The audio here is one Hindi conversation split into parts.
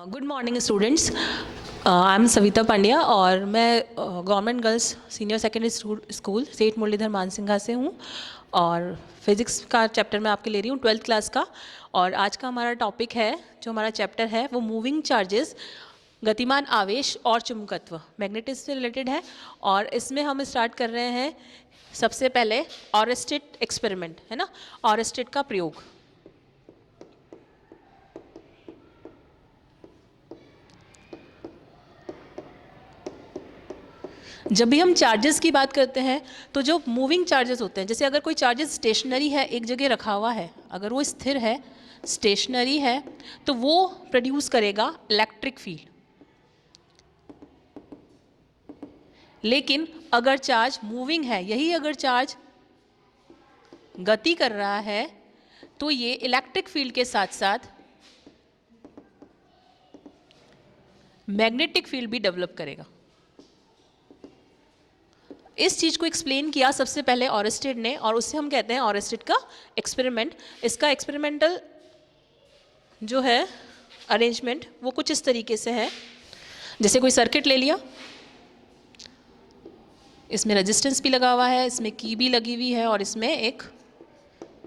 Good morning students. I am Savita Pandya और मैं government girls senior secondary school सेठ मुरलीधर मानसिंघा से हूँ और फिज़िक्स का चैप्टर मैं आपके ले रही हूँ 12th क्लास का। और आज का हमारा टॉपिक है, जो हमारा चैप्टर है वो मूविंग चार्जेस, गतिमान आवेश और चुंबकत्व, मैग्नेटिज्म से रिलेटेड है। और इसमें हम स्टार्ट कर रहे हैं सबसे पहले ऑरेस्टेड एक्सपेरिमेंट, है ना, ऑरेस्टेड का प्रयोग। जब भी हम चार्जेस की बात करते हैं तो जो मूविंग चार्जेस होते हैं, जैसे अगर कोई चार्जेस स्टेशनरी है, एक जगह रखा हुआ है, अगर वो स्थिर है, स्टेशनरी है, तो वो प्रोड्यूस करेगा इलेक्ट्रिक फील्ड। लेकिन अगर चार्ज मूविंग है, यही अगर चार्ज गति कर रहा है, तो ये इलेक्ट्रिक फील्ड के साथ साथ मैग्नेटिक फील्ड भी डेवलप करेगा। इस चीज़ को एक्सप्लेन किया सबसे पहले ऑरेस्टेड ने, और उससे हम कहते हैं ऑरेस्टेड का एक्सपेरिमेंट। इसका एक्सपेरिमेंटल जो है अरेंजमेंट वो कुछ इस तरीके से है। जैसे कोई सर्किट ले लिया, इसमें रेजिस्टेंस भी लगा हुआ है, इसमें की भी लगी हुई है और इसमें एक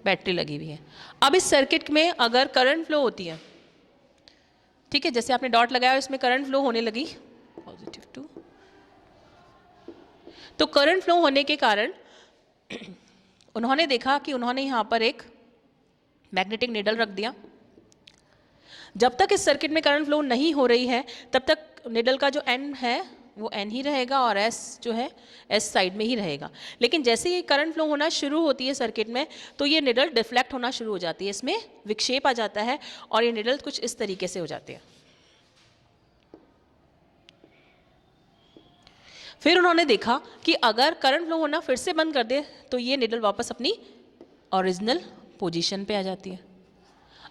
बैटरी लगी हुई है। अब इस सर्किट में अगर करंट फ्लो होती है, ठीक है, जैसे आपने डॉट लगाया और इसमें करंट फ्लो होने लगी, पॉजिटिव टू, तो करंट फ्लो होने के कारण उन्होंने देखा कि उन्होंने यहाँ पर एक मैग्नेटिक नीडल रख दिया। जब तक इस सर्किट में करंट फ्लो नहीं हो रही है तब तक नीडल का जो एन है वो एन ही रहेगा और एस जो है एस साइड में ही रहेगा। लेकिन जैसे ही करंट फ्लो होना शुरू होती है सर्किट में, तो ये नीडल डिफ्लेक्ट होना शुरू हो जाती है, इसमें विक्षेप आ जाता है और ये नीडल कुछ इस तरीके से हो जाती है। फिर उन्होंने देखा कि अगर करंट फ्लो होना फिर से बंद कर दे तो ये नीडल वापस अपनी ओरिजिनल पोजीशन पे आ जाती है।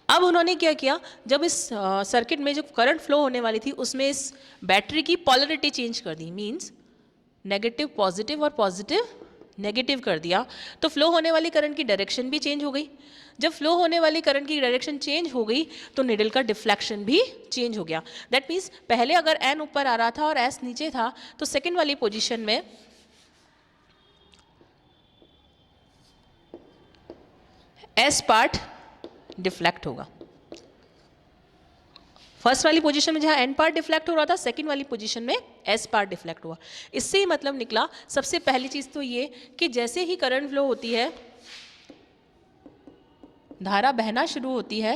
अब उन्होंने क्या किया, जब इस सर्किट में जो करंट फ्लो होने वाली थी उसमें इस बैटरी की पोलरिटी चेंज कर दी, मींस नेगेटिव पॉजिटिव और पॉजिटिव नेगेटिव कर दिया, तो फ्लो होने वाली करंट की डायरेक्शन भी चेंज हो गई। जब फ्लो होने वाली करंट की डायरेक्शन चेंज हो गई तो निडल का डिफ्लेक्शन भी चेंज हो गया। दैट मीन्स पहले अगर एन ऊपर आ रहा था और एस नीचे था, तो सेकेंड वाली पोजीशन में एस पार्ट डिफ्लेक्ट होगा। फर्स्ट वाली पोजीशन में जहां एन पार्ट डिफ्लेक्ट हो रहा था, सेकंड वाली पोजीशन में एस पार्ट डिफ्लेक्ट हुआ। इससे ही मतलब निकला, सबसे पहली चीज तो ये कि जैसे ही करंट फ्लो होती है, धारा बहना शुरू होती है,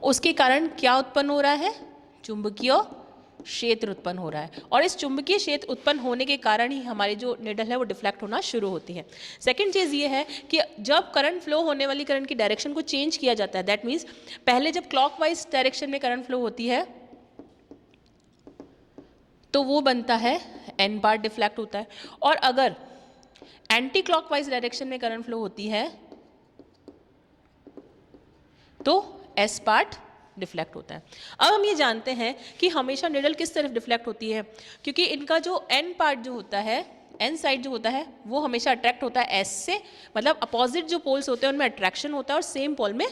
उसके कारण क्या उत्पन्न हो रहा है, चुंबकीय क्षेत्र उत्पन्न हो रहा है। और इस चुंबकीय क्षेत्र उत्पन्न होने के कारण ही हमारी जो निडल है वो डिफ्लेक्ट होना शुरू होती है। सेकंड चीज़ ये है कि जब करंट फ्लो होने वाली करंट की डायरेक्शन को चेंज किया जाता है, दैट मीन्स पहले जब क्लॉकवाइज डायरेक्शन में करंट फ्लो होती है तो वो बनता है एन पार्ट डिफ्लेक्ट होता है, और अगर एंटी क्लॉकवाइज डायरेक्शन में करंट फ्लो होती है तो एस पार्ट डिफ्लेक्ट होता है। अब हम ये जानते हैं कि हमेशा निडल किस तरफ डिफ्लेक्ट होती है, क्योंकि इनका जो एन पार्ट जो होता है, एन साइड जो होता है, वो हमेशा अट्रैक्ट होता है एस से, मतलब अपोजिट जो पोल्स होते हैं उनमें अट्रैक्शन होता है और सेम पोल में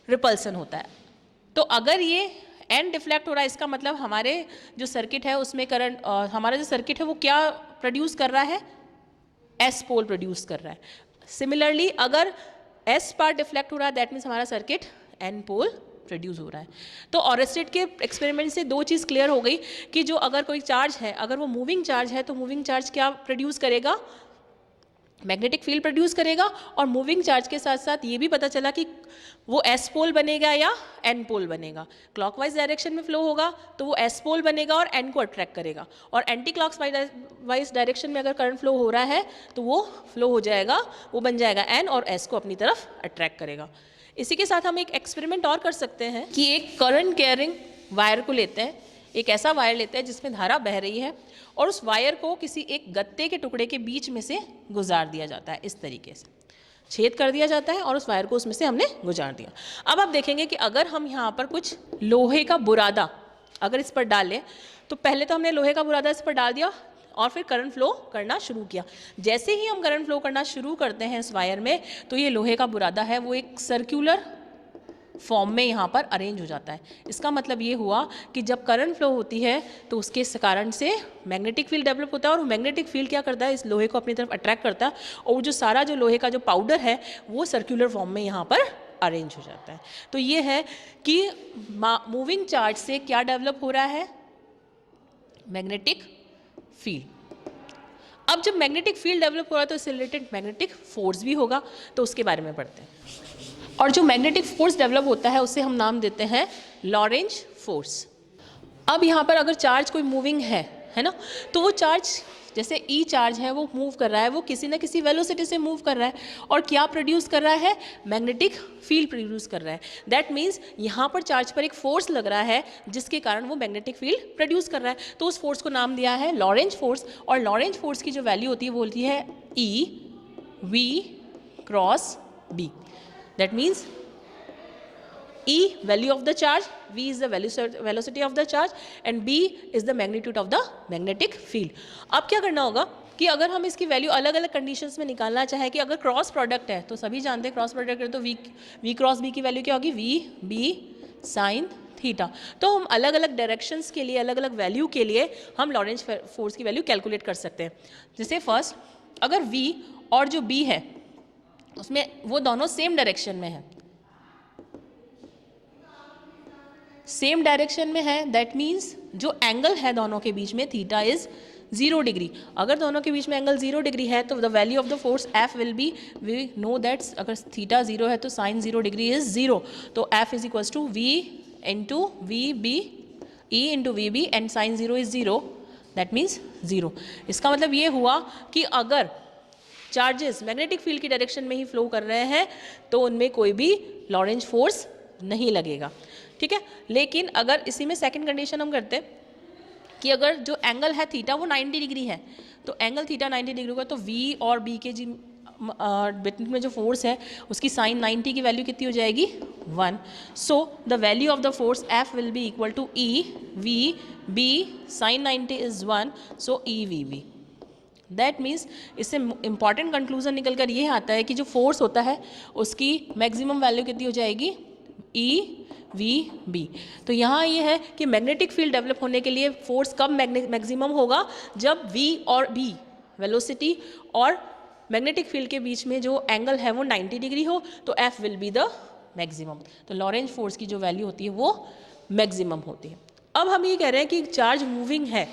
रिपल्सन होता है। तो अगर ये एन डिफ्लेक्ट हो रहा है, इसका मतलब हमारे जो सर्किट है उसमें करंट, हमारा जो सर्किट है वो क्या प्रोड्यूस कर रहा है, एस पोल प्रोड्यूस कर रहा है। सिमिलरली अगर एस पार्ट डिफ्लेक्ट हो रहा है, दैट मीन्स हमारा सर्किट एन पोल प्रोड्यूस हो रहा है। तो ऑरेस्टेड के एक्सपेरिमेंट से दो चीज़ क्लियर हो गई कि जो अगर कोई चार्ज है, अगर वो मूविंग चार्ज है, तो मूविंग चार्ज क्या प्रोड्यूस करेगा, मैग्नेटिक फील्ड प्रोड्यूस करेगा। और मूविंग चार्ज के साथ साथ ये भी पता चला कि वो एस पोल बनेगा या एन पोल बनेगा। क्लॉकवाइज डायरेक्शन में फ्लो होगा तो वो एस पोल बनेगा और एन को अट्रैक्ट करेगा, और एंटी क्लॉकवाइज डायरेक्शन में अगर करंट फ्लो हो रहा है तो वो फ्लो हो जाएगा, वो बन जाएगा एन और एस को अपनी तरफ अट्रैक्ट करेगा। इसी के साथ हम एक एक्सपेरिमेंट और कर सकते हैं कि एक करंट कैरिंग वायर को लेते हैं, एक ऐसा वायर लेते हैं जिसमें धारा बह रही है, और उस वायर को किसी एक गत्ते के टुकड़े के बीच में से गुजार दिया जाता है, इस तरीके से छेद कर दिया जाता है और उस वायर को उसमें से हमने गुजार दिया। अब आप देखेंगे कि अगर हम यहाँ पर कुछ लोहे का बुरादा अगर इस पर डालें, तो पहले तो हमने लोहे का बुरादा इस पर डाल दिया और फिर करंट फ्लो करना शुरू किया। जैसे ही हम करंट फ्लो करना शुरू करते हैं इस वायर में, तो ये लोहे का बुरादा है वो एक सर्कुलर फॉर्म में यहाँ पर अरेंज हो जाता है। इसका मतलब ये हुआ कि जब करंट फ्लो होती है तो उसके कारण से मैग्नेटिक फील्ड डेवलप होता है, और मैग्नेटिक फील्ड क्या करता है, इस लोहे को अपनी तरफ अट्रैक्ट करता है, और जो सारा जो लोहे का जो पाउडर है वो सर्कुलर फॉर्म में यहाँ पर अरेंज हो जाता है। तो ये है कि मूविंग चार्ज से क्या डेवलप हो रहा है, मैग्नेटिक फील्ड। अब जब मैग्नेटिक फील्ड डेवलप हो रहा है तो इससे रिलेटेड मैग्नेटिक फोर्स भी होगा, तो उसके बारे में पढ़ते हैं। और जो मैग्नेटिक फोर्स डेवलप होता है उसे हम नाम देते हैं लॉरेंज फोर्स। अब यहाँ पर अगर चार्ज कोई मूविंग है ना, तो वो चार्ज जैसे ई चार्ज है वो मूव कर रहा है, वो किसी ना किसी वेलोसिटी से मूव कर रहा है, और क्या प्रोड्यूस कर रहा है, मैग्नेटिक फील्ड प्रोड्यूस कर रहा है। दैट मीन्स यहाँ पर चार्ज पर एक फोर्स लग रहा है जिसके कारण वो मैग्नेटिक फील्ड प्रोड्यूस कर रहा है, तो उस फोर्स को नाम दिया है लॉरेंज फोर्स। और लॉरेंज फोर्स की जो वैल्यू होती है वो होती है E V cross B. That means E value of the charge, V is the velocity of the charge and B is the magnitude of the magnetic field। अब क्या करना होगा कि अगर हम इसकी वैल्यू अलग अलग कंडीशंस में निकालना चाहे कि अगर क्रॉस प्रोडक्ट है तो सभी जानते हैं क्रॉस प्रोडक्ट है तो V क्रॉस B की वैल्यू क्या होगी, V B साइन थीटा। तो हम अलग अलग डायरेक्शंस के लिए अलग अलग वैल्यू के लिए हम लॉरेंज फोर्स की वैल्यू कैलकुलेट कर सकते हैं। जैसे फर्स्ट अगर V और जो B है उसमें वो दोनों सेम डायरेक्शन में है, सेम डायरेक्शन में है, दैट मीन्स जो एंगल है दोनों के बीच में थीटा इज 0 डिग्री। अगर दोनों के बीच में एंगल 0 डिग्री है तो the value of the force F will be, we know that अगर थीटा 0 है तो साइन 0 डिग्री इज 0, तो F is equals to V into V B, E into V B and sine 0 is 0, that means 0। इसका मतलब ये हुआ कि अगर चार्जेस मैग्नेटिक फील्ड की डायरेक्शन में ही फ्लो कर रहे हैं तो उनमें कोई भी लॉरेंज फोर्स नहीं लगेगा, ठीक है। लेकिन अगर इसी में सेकंड कंडीशन हम करते हैं कि अगर जो एंगल है थीटा वो 90 डिग्री है, तो एंगल थीटा 90 डिग्री होगा तो V और B के जी बिटवीन में जो फोर्स है उसकी साइन 90 की वैल्यू कितनी हो जाएगी, 1। So the value of the force F will be equal to E V B sine 90 is 1, so E V B। That means इससे इंपॉर्टेंट कंक्लूजन निकल कर ये आता है कि जो फोर्स होता है उसकी मैक्सिमम वैल्यू कितनी हो जाएगी, E V B। तो यहाँ ये है कि मैग्नेटिक फील्ड डेवलप होने के लिए फोर्स कब मैक्सिमम होगा, जब V और B वेलोसिटी और मैग्नेटिक फील्ड के बीच में जो एंगल है वो 90 डिग्री हो, तो F will be the maximum. तो लॉरेंज फोर्स की जो वैल्यू होती है वो मैक्सिमम होती है। अब हम ये कह रहे हैं कि चार्ज मूविंग है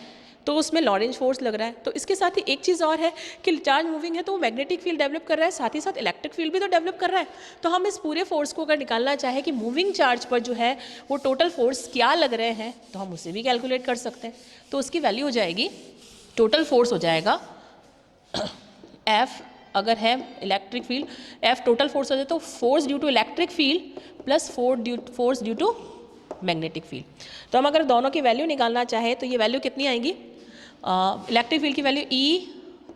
तो उसमें लॉरेंज फोर्स लग रहा है, तो इसके साथ ही एक चीज़ और है कि चार्ज मूविंग है तो वो मैग्नेटिक फील्ड डेवलप कर रहा है, साथ ही साथ इलेक्ट्रिक फील्ड भी तो डेवलप कर रहा है। तो हम इस पूरे फोर्स को अगर निकालना चाहे कि मूविंग चार्ज पर जो है वो टोटल फोर्स क्या लग रहे हैं तो हम उसे भी कैलकुलेट कर सकते हैं। तो उसकी वैल्यू हो जाएगी, टोटल फोर्स हो जाएगा F अगर है electric field, F total force हो जाए तो force due to electric field plus force due to magnetic field. तो हम अगर दोनों की वैल्यू निकालना चाहे तो ये वैल्यू कितनी आएगी, इलेक्ट्रिक फील्ड की value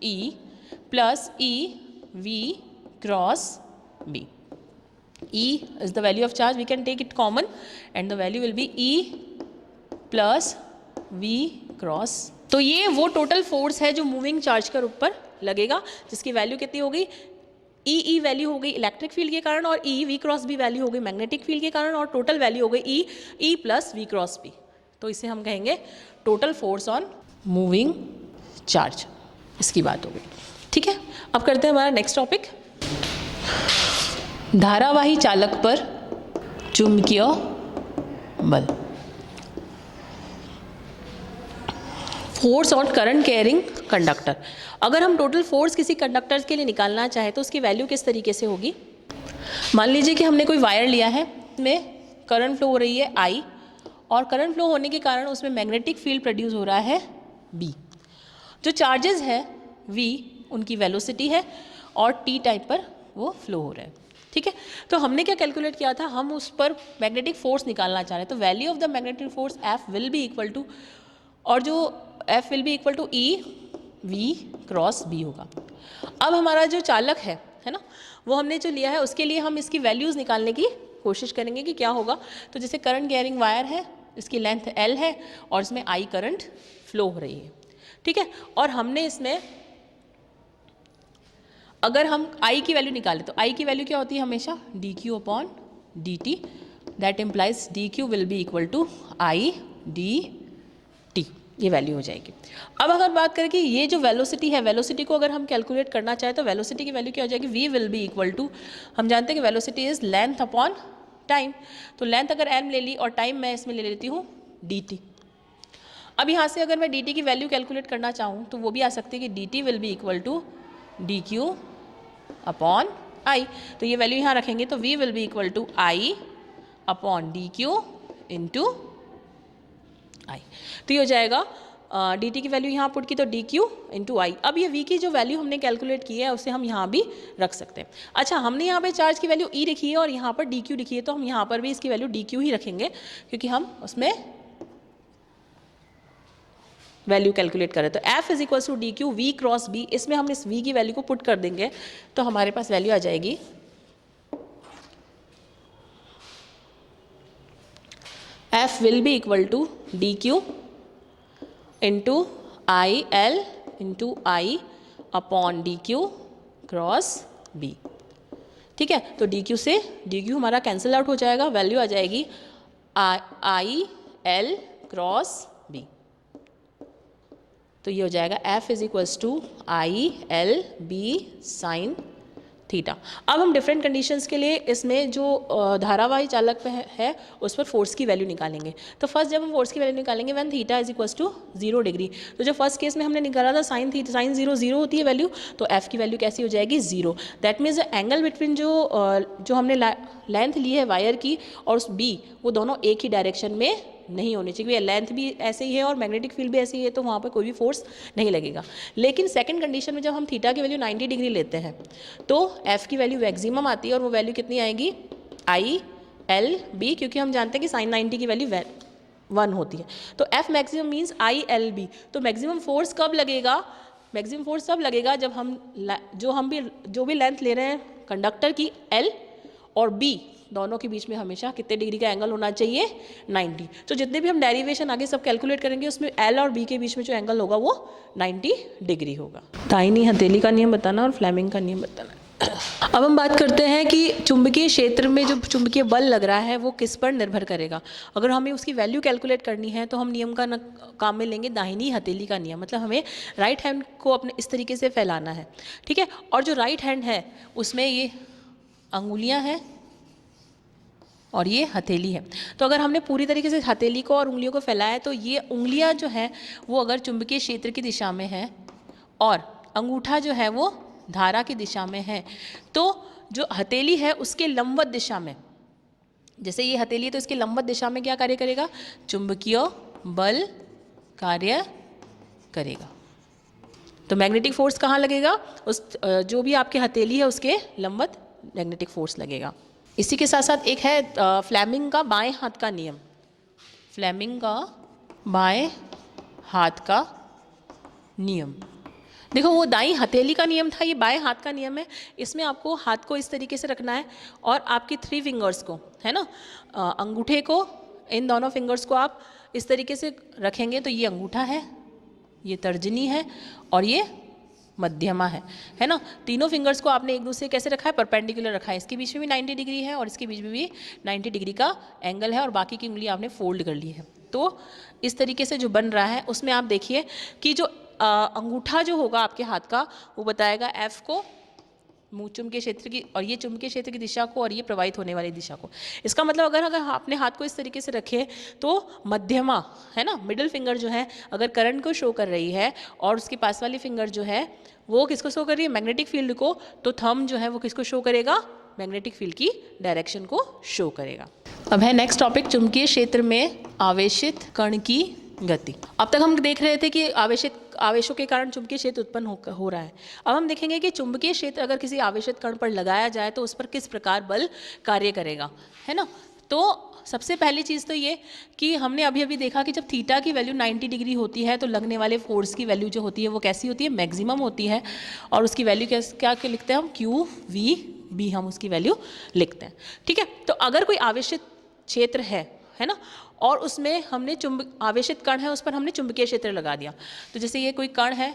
E plus E V cross B। E is the value of charge, we can take it common and the value will be E plus V cross. तो ये वो टोटल फोर्स है जो मूविंग चार्ज के ऊपर लगेगा, जिसकी वैल्यू कितनी हो गई, E वैल्यू हो गई इलेक्ट्रिक फील्ड के कारण और E V cross B value हो गई मैग्नेटिक फील्ड के कारण, और टोटल वैल्यू हो गई E plus V cross B। तो इसे हम कहेंगे total force on moving charge, इसकी बात हो गई, ठीक है। अब करते हैं हमारा नेक्स्ट टॉपिक, धारावाही चालक पर चुंबकीय बल, force on current carrying conductor. अगर हम टोटल फोर्स किसी कंडक्टर के लिए निकालना चाहे तो उसकी वैल्यू किस तरीके से होगी, मान लीजिए कि हमने कोई वायर लिया है, इसमें करंट फ्लो हो रही है I और करंट फ्लो होने के कारण उसमें मैग्नेटिक फील्ड प्रोड्यूस हो रहा है B। जो चार्जेस है V उनकी वेलोसिटी है और T टाइम पर वो फ्लो हो रहा है, ठीक है। तो हमने क्या कैलकुलेट किया था, हम उस पर मैग्नेटिक फोर्स निकालना चाह रहे हैं, तो value of the magnetic force F will be equal to, और जो F will be equal to E V cross B होगा। अब हमारा जो चालक है ना, वो हमने जो लिया है उसके लिए हम इसकी वैल्यूज़ निकालने की कोशिश करेंगे कि क्या होगा। तो जैसे करंट कैरिंग वायर है, इसकी लेंथ L है और इसमें I करंट फ्लो हो रही है, ठीक है। और हमने इसमें अगर हम I की वैल्यू निकालें तो I की वैल्यू क्या होती है हमेशा, dQ upon dt that implies D Q will be equal to I D T, ये वैल्यू हो जाएगी। अब अगर बात करें कि ये जो वेलोसिटी है, वेलोसिटी को अगर हम कैलकुलेट करना चाहें तो वेलोसिटी की वैल्यू क्या हो जाएगी, v will be equal to, हम जानते हैं कि velocity is length upon time, तो लेंथ अगर m ले ली और टाइम मैं इसमें ले लेती हूँ dt। अब यहाँ से अगर मैं dt की वैल्यू कैलकुलेट करना चाहूँ तो वो भी आ सकती है कि dt will be equal to D Q upon I, तो ये वैल्यू यहाँ रखेंगे तो v will be equal to I upon D Q into I, तो ये हो जाएगा डी टी की वैल्यू यहाँ पुट की तो डी क्यू इंटू आई। अब ये v की जो वैल्यू हमने कैलकुलेट की है उसे हम यहाँ भी रख सकते हैं। अच्छा, हमने यहाँ पे चार्ज की वैल्यू e लिखी है और यहाँ पर डी क्यू लिखी है, तो हम यहाँ पर भी इसकी वैल्यू डी क्यू ही रखेंगे क्योंकि हम उसमें वैल्यू कैलकुलेट करें। तो f is equals to D Q V cross B, इसमें हम इस v की वैल्यू को पुट कर देंगे तो हमारे पास वैल्यू आ जाएगी f will be equal to D Q into I L into I upon D Q cross B. ठीक है, तो डी क्यू से डी क्यू हमारा कैंसिल आउट हो जाएगा, वैल्यू आ जाएगी आई एल क्रॉस बी, तो ये हो जाएगा f is equals to I L B sine theta. अब हम डिफरेंट कंडीशंस के लिए इसमें जो धारावाही चालक पे है उस पर फोर्स की वैल्यू निकालेंगे। तो फर्स्ट जब हम फोर्स की वैल्यू निकालेंगे when theta is equals to 0 degree, तो जो फर्स्ट केस में हमने निकाला था साइन 0 0 होती है वैल्यू, तो f की वैल्यू कैसी हो जाएगी 0। दैट मीन्स एंगल बिटवीन जो हमने लेंथ ली है वायर की और उस b, वो दोनों एक ही डायरेक्शन में नहीं होनी चाहिए, लेंथ भी ऐसे ही है और मैग्नेटिक फील्ड भी ऐसे ही है, तो वहाँ पर कोई भी फोर्स नहीं लगेगा। लेकिन सेकंड कंडीशन में जब हम थीटा की वैल्यू 90 डिग्री लेते हैं तो f की वैल्यू मैक्सिमम आती है और वो वैल्यू कितनी आएगी आई एल बी, क्योंकि हम जानते हैं कि साइन 90 की वैल्यू 1 होती है, तो f maximum means I L B. तो मैक्सिमम फोर्स कब लगेगा, मैक्सिमम फोर्स तब लगेगा जब हम जो भी लेंथ ले रहे हैं कंडक्टर की L और B दोनों के बीच में हमेशा कितने डिग्री का एंगल होना चाहिए 90। तो जितने भी हम डेरिवेशन आगे सब कैलकुलेट करेंगे उसमें L और B के बीच में जो एंगल होगा वो 90 डिग्री होगा। दाहिनी हथेली का नियम बताना और फ्लेमिंग का नियम बताना। अब हम बात करते हैं कि चुंबकीय क्षेत्र में जो चुंबकीय बल लग रहा है वो किस पर निर्भर करेगा। अगर हमें उसकी वैल्यू कैलकुलेट करनी है तो हम नियम का काम में लेंगे दाहिनी हथेली का नियम, मतलब हमें राइट हैंड को अपने इस तरीके से फैलाना है, ठीक है। और जो राइट हैंड है उसमें ये अंगुलियां हैं और ये हथेली है। तो अगर हमने पूरी तरीके से हथेली को और उंगलियों को फैलाया तो ये उंगलियां जो है वो अगर चुंबकीय क्षेत्र की दिशा में है और अंगूठा जो है वो धारा की दिशा में है, तो जो हथेली है उसके लंबवत दिशा में, जैसे ये हथेली है तो इसके लंबवत दिशा में क्या कार्य करेगा, चुंबकीय बल कार्य करेगा। तो मैग्नेटिक फोर्स कहाँ लगेगा, उस जो भी आपके हथेली है उसके लंबवत मैग्नेटिक फोर्स लगेगा। इसी के साथ साथ एक है फ्लेमिंग का बाएं हाथ का नियम। फ्लेमिंग का बाएं हाथ का नियम, देखो वो दाईं हथेली का नियम था, ये बाएं हाथ का नियम है। इसमें आपको हाथ को इस तरीके से रखना है और आपकी 3 फिंगर्स को, है ना, अंगूठे को, इन दोनों फिंगर्स को आप इस तरीके से रखेंगे तो ये अंगूठा है, ये तर्जनी है और ये मध्यमा है ना। तीनों फिंगर्स को आपने एक दूसरे कैसे रखा है, परपेंडिकुलर रखा है। इसके बीच में भी 90 डिग्री है और इसके बीच में भी 90 डिग्री का एंगल है और बाकी की उंगली आपने फोल्ड कर ली है। तो इस तरीके से जो बन रहा है उसमें आप देखिए कि जो अंगूठा जो होगा आपके हाथ का वो बताएगा F को, चुंबकीय क्षेत्र की, और ये चुंबकीय क्षेत्र की दिशा को और ये प्रवाहित होने वाली दिशा को। इसका मतलब अगर आपने हाथ को इस तरीके से रखे तो मध्यमा, है ना, मिडिल फिंगर जो है अगर करंट को शो कर रही है और उसके पास वाली फिंगर जो है वो किसको शो कर रही है, मैग्नेटिक फील्ड को, तो थंब जो है वो किसको शो करेगा, मैग्नेटिक फील्ड की डायरेक्शन को शो करेगा। अब है नेक्स्ट टॉपिक, चुंबकीय क्षेत्र में आवेशित कण की गति। अब तक हम देख रहे थे कि आवेशों के कारण चुंबकीय क्षेत्र उत्पन्न हो रहा है। अब हम देखेंगे कि चुंबकीय क्षेत्र अगर किसी आवेशित कण पर लगाया जाए तो उस पर किस प्रकार बल कार्य करेगा, है ना। तो सबसे पहली चीज़ तो ये कि हमने अभी देखा कि जब थीटा की वैल्यू 90 डिग्री होती है तो लगने वाले फोर्स की वैल्यू जो होती है वो कैसी होती है, मैक्सिमम होती है, और उसकी वैल्यू क्या लिखते हैं हम, क्यू वी बी, हम उसकी वैल्यू लिखते हैं, ठीक है। तो अगर कोई आवेशित क्षेत्र है ना, और उसमें हमने आवेशित कण है उस पर हमने चुंबकीय क्षेत्र लगा दिया, तो जैसे ये कोई कण है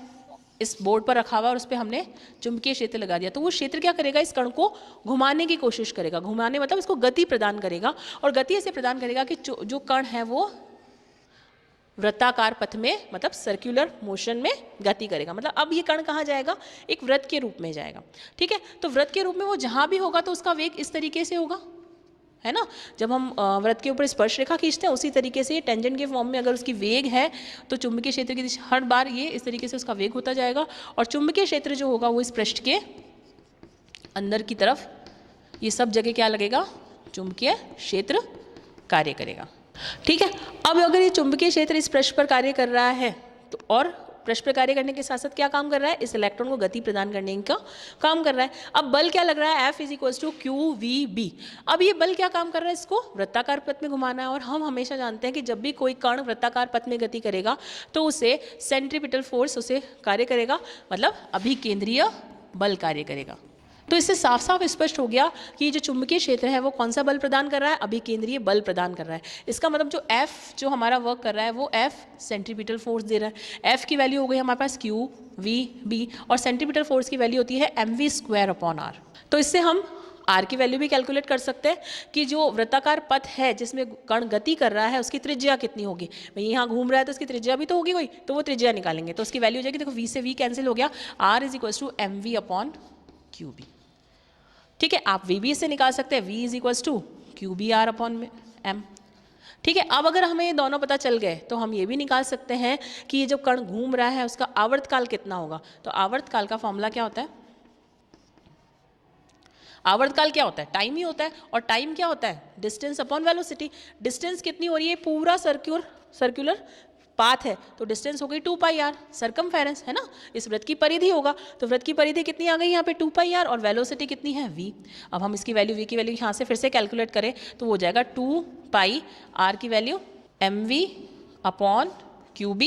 इस बोर्ड पर रखा हुआ और उस पर हमने चुंबकीय क्षेत्र लगा दिया, तो वो क्षेत्र क्या करेगा, इस कण को घुमाने की कोशिश करेगा। घुमाने मतलब इसको गति प्रदान करेगा, और गति ऐसे प्रदान करेगा कि जो कण है वो वृत्ताकार पथ में, मतलब सर्कुलर मोशन में गति करेगा। मतलब अब ये कण कहाँ जाएगा, एक वृत्त के रूप में जाएगा। ठीक है, तो वृत्त के रूप में वो जहाँ भी होगा तो उसका वेग इस तरीके से होगा, है ना। जब हम वृत्त के ऊपर स्पर्श रेखा खींचते हैं उसी तरीके से टेंजेंट के फॉर्म में अगर उसकी वेग है तो चुंबकीय क्षेत्र की दिशा हर बार ये इस तरीके से उसका वेग होता जाएगा, और चुंबकीय क्षेत्र जो होगा वो इस पृष्ठ के अंदर की तरफ ये सब जगह क्या लगेगा, चुंबकीय क्षेत्र कार्य करेगा। ठीक है, अब अगर ये चुंबकीय क्षेत्र इस पृष्ठ पर कार्य कर रहा है तो, और पृष्ठ पर कार्य करने के साथ साथ क्या काम कर रहा है, इस इलेक्ट्रॉन को गति प्रदान करने का काम कर रहा है। अब बल क्या लग रहा है, F = QVB। अब ये बल क्या काम कर रहा है, इसको वृत्ताकार पथ में घुमाना है, और हम हमेशा जानते हैं कि जब भी कोई कण वृत्ताकार पथ में गति करेगा तो उसे सेंट्रीपिटल फोर्स उसे कार्य करेगा, मतलब अभिकेंद्रीय बल कार्य करेगा। तो इससे साफ साफ स्पष्ट हो गया कि ये जो चुंबकीय क्षेत्र है वो कौन सा बल प्रदान कर रहा है, अभिकेंद्रीय बल प्रदान कर रहा है। इसका मतलब जो F जो हमारा वर्क कर रहा है वो F सेंट्रीपिटल फोर्स दे रहा है। F की वैल्यू हो गई हमारे पास QVB, और सेंट्रीपिटल फोर्स की वैल्यू होती है mv²/r। तो इससे हम R की वैल्यू भी कैलकुलेट कर सकते हैं कि जो वृत्ताकार पथ है जिसमें कण गति कर रहा है उसकी त्रिज्या कितनी होगी। भाई यहाँ घूम रहा है तो उसकी त्रिज्या भी तो होगी कोई, तो वो त्रिज्या निकालेंगे, तो उसकी वैल्यू हो जाएगी, देखो V से V कैंसिल हो गया, R = mv/QB। ठीक है, आप V भी इससे निकाल सकते हैं, V = QBR/m। ठीक है, अब अगर हमें ये दोनों पता चल गए तो हम ये भी निकाल सकते हैं कि ये जो कण घूम रहा है उसका आवर्तकाल कितना होगा। तो आवर्तकाल का फॉर्मूला क्या होता है, आवर्तकाल क्या होता है, टाइम ही होता है, और टाइम क्या होता है, डिस्टेंस अपॉन वेलोसिटी। डिस्टेंस कितनी हो रही है, पूरा सर्कुलर पाथ है तो डिस्टेंस हो गई 2πr, सरकमफेरेंस है ना, इस वृत्त की परिधि होगा, तो वृत्त की परिधि कितनी आ गई यहाँ पे 2πr, और वेलोसिटी कितनी है v। अब हम इसकी वैल्यू v की वैल्यू यहाँ से फिर से कैलकुलेट करें तो वो हो जाएगा 2πr की वैल्यू mv/QB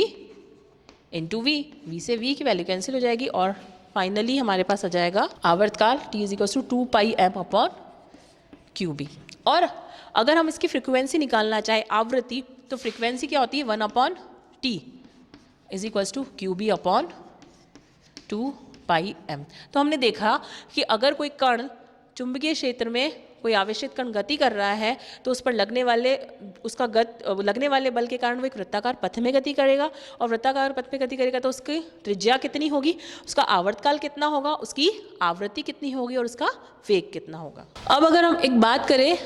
× v। v से v की वैल्यू कैंसिल हो जाएगी, और फाइनली हमारे पास आ जाएगा आवर्तकाल T = 2πm/QB। और अगर हम इसकी फ्रिक्वेंसी निकालना चाहे, आवृत्ति, तो फ्रिक्वेंसी क्या होती है, 1/T = QB/2πm। तो हमने देखा कि अगर कोई कण चुंबकीय क्षेत्र में कोई आवेशित कण गति कर रहा है तो उस पर लगने वाले बल के कारण वो एक वृत्ताकार पथ में गति करेगा, और वृत्ताकार पथ में गति करेगा तो उसकी त्रिज्या कितनी होगी, उसका आवर्तकाल कितना होगा, उसकी आवृत्ति कितनी होगी, और उसका वेग कितना होगा। अब अगर हम एक बात करें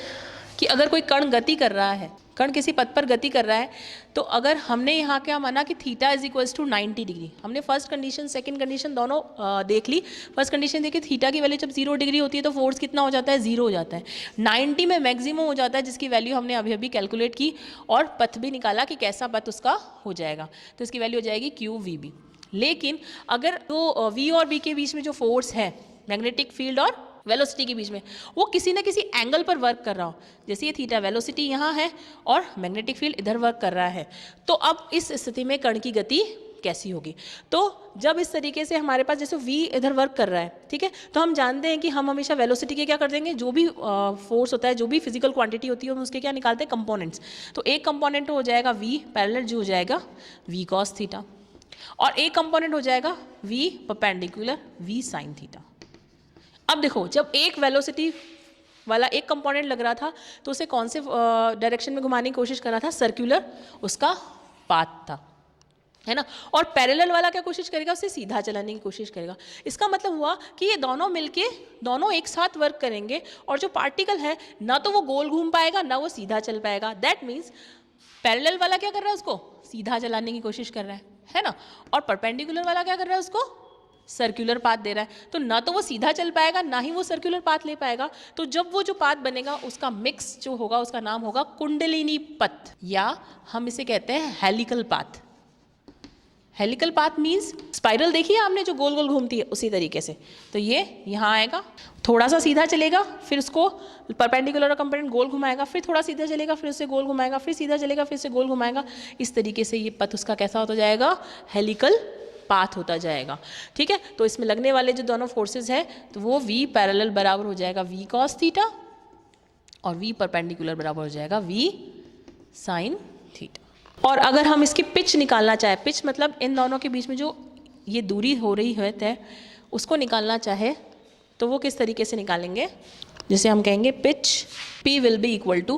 कि अगर कोई कण गति कर रहा है, कण किसी पथ पर गति कर रहा है, तो अगर हमने यहाँ क्या माना कि थीटा = 90 डिग्री, हमने फर्स्ट कंडीशन सेकंड कंडीशन दोनों देख ली। फर्स्ट कंडीशन देखिए, थीटा की वैल्यू जब 0 डिग्री होती है तो फोर्स कितना हो जाता है, 0 हो जाता है। 90 में मैक्सिमम हो जाता है, जिसकी वैल्यू हमने अभी अभी कैलकुलेट की, और पथ भी निकाला कि कैसा पथ उसका हो जाएगा, तो इसकी वैल्यू हो जाएगी QVB। लेकिन अगर तो V और B के बीच में जो फोर्स है, मैग्नेटिक फील्ड और वेलोसिटी के बीच में, वो किसी ना किसी एंगल पर वर्क कर रहा हो, जैसे ये थीटा वेलोसिटी यहाँ है और मैग्नेटिक फील्ड इधर वर्क कर रहा है, तो अब इस स्थिति में कण की गति कैसी होगी। तो जब इस तरीके से हमारे पास जैसे V इधर वर्क कर रहा है, ठीक है, तो हम जानते हैं कि हम हमेशा वेलोसिटी के क्या कर देंगे, जो भी फोर्स होता है, जो भी फिजिकल क्वांटिटी होती है, हम उसके क्या निकालते हैं, कंपोनेंट्स। तो एक कंपोनेंट हो जाएगा V पैरेलल, जो हो जाएगा V cos थीटा, और एक कंपोनेंट हो जाएगा V perpendicular, V sin theta. अब देखो, जब एक वेलोसिटी वाला एक कंपोनेंट लग रहा था तो उसे कौन से डायरेक्शन में घुमाने की कोशिश कर रहा था, सर्कुलर उसका पाथ था, है ना। और पैरेलल वाला क्या कोशिश करेगा, उसे सीधा चलाने की कोशिश करेगा। इसका मतलब हुआ कि ये दोनों मिलके दोनों एक साथ वर्क करेंगे, और जो पार्टिकल है ना तो वो गोल घूम पाएगा ना वो सीधा चल पाएगा। दैट मीन्स पैरेलल वाला क्या कर रहा है, उसको सीधा चलाने की कोशिश कर रहा है ना, और परपेंडिकुलर वाला क्या कर रहा है, उसको सर्कुलर पाथ दे रहा है। तो ना तो वो सीधा चल पाएगा ना ही वो सर्कुलर पाथ ले पाएगा। तो जब वो जो पाथ बनेगा उसका मिक्स जो होगा उसका नाम होगा कुंडलिनी पथ, या हम इसे कहते हैं helical path. Helical path means spiral देखिए आपने जो गोल गोल घूमती है, उसी तरीके से। तो ये यहाँ आएगा, थोड़ा सा सीधा चलेगा, फिर उसको परपेंडिकुलर और कंपोनेंट गोल घुमाएगा, फिर थोड़ा सीधा चलेगा, फिर उससे गोल घुमाएगा, फिर सीधा चलेगा, फिर से गोल घुमाएगा। इस तरीके से ये पथ उसका कैसा होता जाएगा, हेलिकल पाथ होता जाएगा। ठीक है, तो इसमें लगने वाले जो दोनों फोर्सेस है तो वो V पैरेलल बराबर हो जाएगा V cos थीटा, और V परपेंडिकुलर बराबर हो जाएगा V sin थीटा। और अगर हम इसकी पिच निकालना चाहे, पिच मतलब इन दोनों के बीच में जो ये दूरी हो रही है तय, उसको निकालना चाहे तो वो किस तरीके से निकालेंगे? जैसे हम कहेंगे pitch P will be equal to,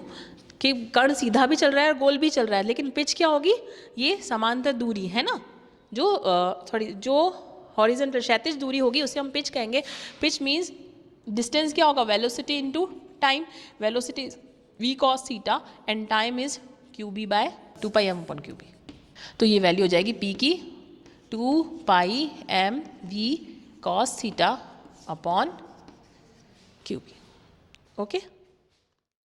कि कर्ण सीधा भी चल रहा है और गोल भी चल रहा है, लेकिन पिच क्या होगी? ये समांतर दूरी है ना, जो हॉरिजॉन्टल क्षैतिज दूरी होगी उसे हम पिच कहेंगे। पिच मीन्स डिस्टेंस क्या होगा? Velocity into time. Velocity v cos theta and time is qb/2πm/qb। तो ये वैल्यू हो जाएगी p की 2πm v cos थीटा/qb। ओके।